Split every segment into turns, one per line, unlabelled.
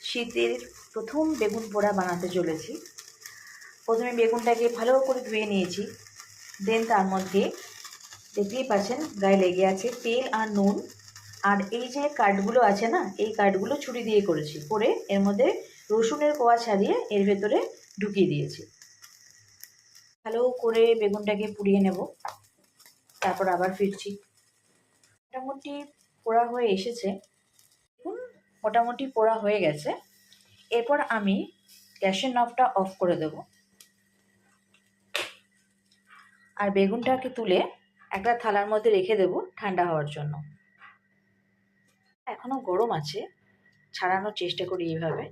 শীতের প্রথম বেগুন পোড়া বানাতে চলেছি। প্রথমে বেগুনটাকে ভালো করে ধুয়ে নিয়েছি। দেন তার মধ্যে দেখতেই পাচ্ছেন গায়ে লেগে আছে তেল আর নুন। আর এই যে কাঠগুলো আছে না, এই কাঠগুলো ছুরি দিয়ে করেছি, করে এর মধ্যে রসুনের কোয়া ছাড়িয়ে এর ভেতরে ঢুকিয়ে দিয়েছি। ভালো করে বেগুনটাকে পুড়িয়ে নেব, তারপর আবার ফিরছি। মোটামুটি পোড়া হয়ে এসেছে, দেখুন মোটামুটি পোড়া হয়ে গেছে। এরপর আমি গ্যাসের নবটা অফ করে দেব আর বেগুনটাকে তুলে একটা থালার মধ্যে রেখে দেব ঠান্ডা হওয়ার জন্য। এখনো গরম আছে, ছাড়ানোর চেষ্টা করি এইভাবে।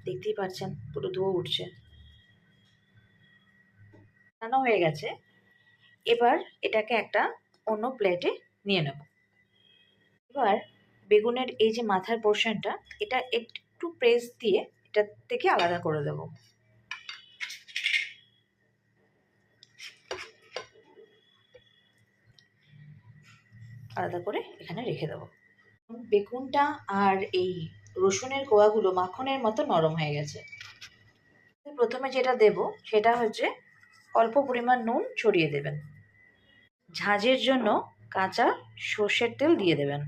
দেখতেই পাচ্ছেন পুরো ধোঁয়া উঠছে। ছাড়ানো হয়ে গেছে। এবার এটাকে একটা অন্য প্লেটে নিয়ে নেব। এবার বেগুনের এই যে মাথার পোর্শনটা, এটা একটু প্রেস দিয়ে এটা থেকে আলাদা করে দেব। আলাদা করে এখানে রেখে দেব। বেগুনটা আর এই রসুনের কোয়াগুলো মাখনের মতো নরম হয়ে গেছে। প্রথমে যেটা দেব সেটা হচ্ছে অল্প পরিমাণ নুন ছড়িয়ে দেবেন। ঝাঁঝের জন্য কাঁচা সর্ষের তেল দিয়ে দেবেন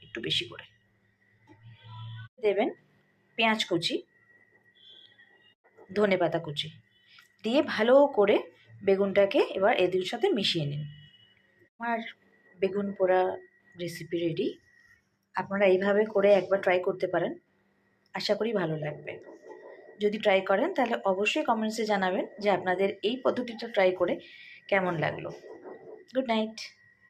একটু বেশি করে। দেবেন পেঁয়াজ কুচি, ধনেপাতা কুচি দিয়ে ভালো করে বেগুনটাকে এবার এদের সাথে মিশিয়ে নিন। আমার বেগুন পোড়া রেসিপি রেডি। আপনারা এইভাবে করে একবার ট্রাই করতে পারেন, আশা করি ভালো লাগবে। যদি ট্রাই করেন তাহলে অবশ্যই কমেন্টসে জানাবেন যে আপনাদের এই পদ্ধতিটা ট্রাই করে কেমন লাগলো। Good night.